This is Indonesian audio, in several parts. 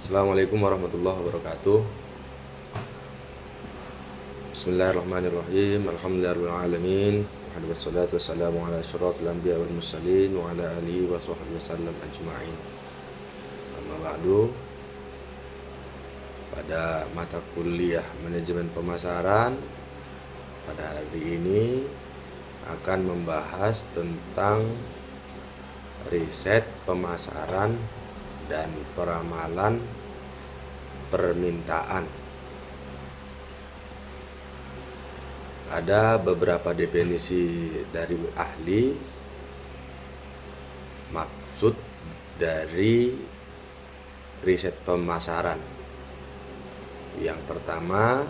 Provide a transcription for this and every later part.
Assalamualaikum warahmatullahi wabarakatuh. Bismillahirrahmanirrahim. Alhamdulillahirrahmanirrahim. Wassalatu wassalamu ala asyrafil anbiya wal mursalin wa ala alihi wa sahbihi wasallam ajma'in. Amma ba'du. Pada mata kuliah manajemen pemasaran pada hari ini akan membahas tentang riset pemasaran dan peramalan permintaan. Ada beberapa definisi dari ahli maksud dari riset pemasaran. Yang pertama,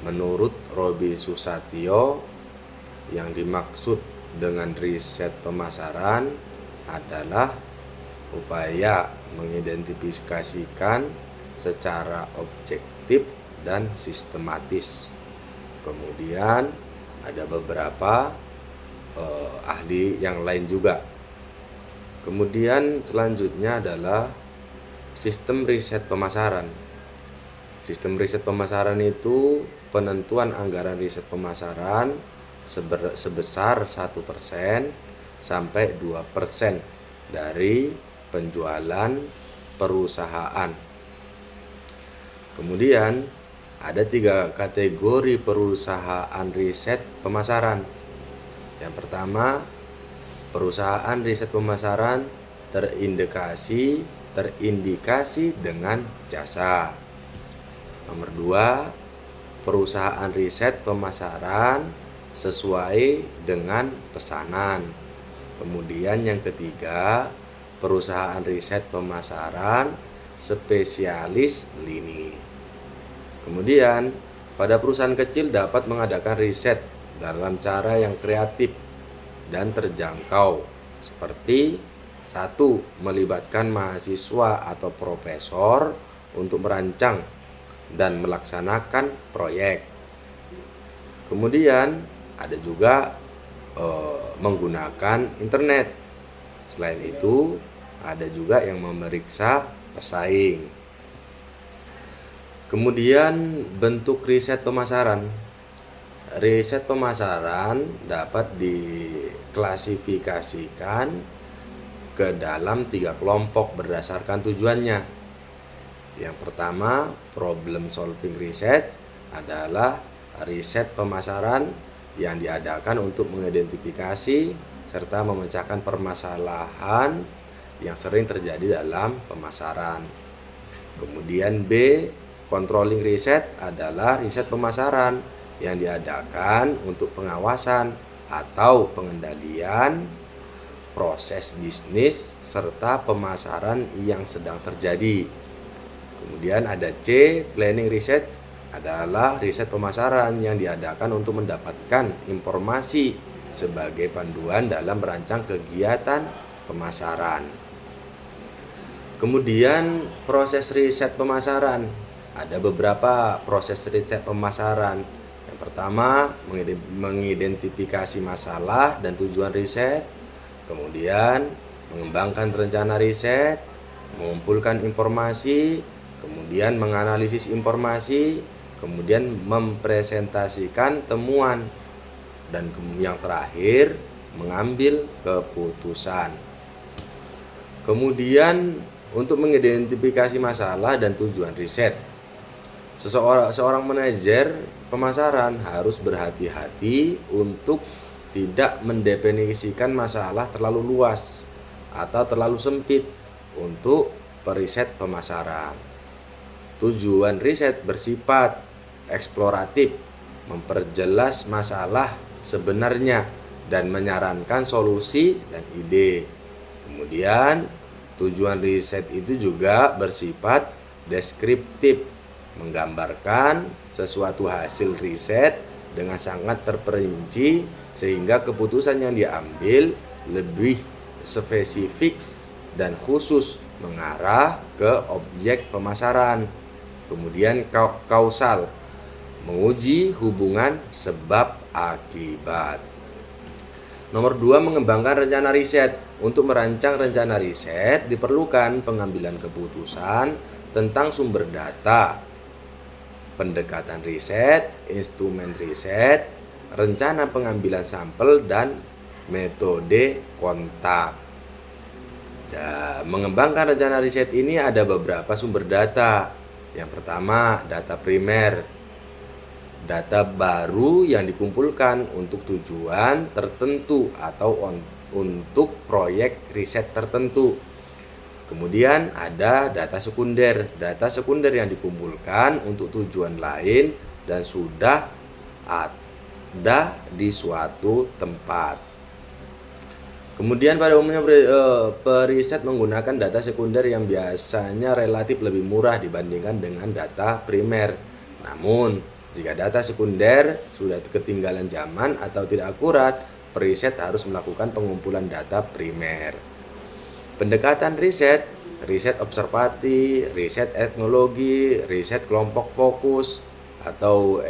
menurut Robi Susatyo, yang dimaksud dengan riset pemasaran adalah upaya mengidentifikasikan secara objektif dan sistematis. Kemudian ada beberapa ahli yang lain juga. Kemudian selanjutnya adalah sistem riset pemasaran. Sistem riset pemasaran itu penentuan anggaran riset pemasaran sebesar 1% sampai 2% dari penjualan perusahaan. Kemudian ada 3 kategori perusahaan riset pemasaran. Yang pertama, perusahaan riset pemasaran terindikasi dengan jasa. Nomor 2, perusahaan riset pemasaran sesuai dengan pesanan. Kemudian yang ketiga, perusahaan riset pemasaran spesialis lini. Kemudian, pada perusahaan kecil dapat mengadakan riset dalam cara yang kreatif dan terjangkau, seperti 1. Melibatkan mahasiswa atau profesor untuk merancang dan melaksanakan proyek. Kemudian, ada juga menggunakan internet. Selain itu, ada juga yang memeriksa pesaing. Kemudian bentuk riset pemasaran. Riset pemasaran dapat diklasifikasikan ke dalam 3 kelompok berdasarkan tujuannya. Yang pertama, problem solving research adalah riset pemasaran yang diadakan untuk mengidentifikasi serta memecahkan permasalahan yang sering terjadi dalam pemasaran. Kemudian B, controlling research adalah riset pemasaran yang diadakan untuk pengawasan atau pengendalian proses bisnis serta pemasaran yang sedang terjadi. Kemudian ada C, planning research adalah riset pemasaran yang diadakan untuk mendapatkan informasi sebagai panduan dalam merancang kegiatan pemasaran. Kemudian proses riset pemasaran. Ada beberapa proses riset pemasaran. Yang pertama, mengidentifikasi masalah dan tujuan riset. Kemudian, mengembangkan rencana riset, mengumpulkan informasi, kemudian menganalisis informasi, kemudian mempresentasikan temuan, dan yang terakhir mengambil keputusan. Kemudian untuk mengidentifikasi masalah dan tujuan riset, seorang manajer pemasaran harus berhati-hati untuk tidak mendefinisikan masalah terlalu luas atau terlalu sempit untuk periset pemasaran. Tujuan riset bersifat eksploratif, memperjelas masalah sebenarnya dan menyarankan solusi dan ide. Kemudian tujuan riset itu juga bersifat deskriptif, menggambarkan sesuatu hasil riset dengan sangat terperinci sehingga keputusan yang diambil lebih spesifik dan khusus mengarah ke objek pemasaran. Kemudian kausal, menguji hubungan sebab akibat. Nomor 2, mengembangkan rencana riset. Untuk merancang rencana riset diperlukan pengambilan keputusan tentang sumber data, pendekatan riset, instrumen riset, rencana pengambilan sampel, dan metode kontak. Mengembangkan rencana riset ini ada beberapa sumber data. Yang pertama, data primer. Data baru yang dikumpulkan untuk tujuan tertentu atau untuk proyek riset tertentu. Kemudian ada data sekunder. Data sekunder yang dikumpulkan untuk tujuan lain dan sudah ada di suatu tempat. Kemudian pada umumnya periset menggunakan data sekunder yang biasanya relatif lebih murah dibandingkan dengan data primer. Namun, jika data sekunder sudah ketinggalan zaman atau tidak akurat, periset harus melakukan pengumpulan data primer. Pendekatan riset, riset observasi, riset etnologi, riset kelompok fokus atau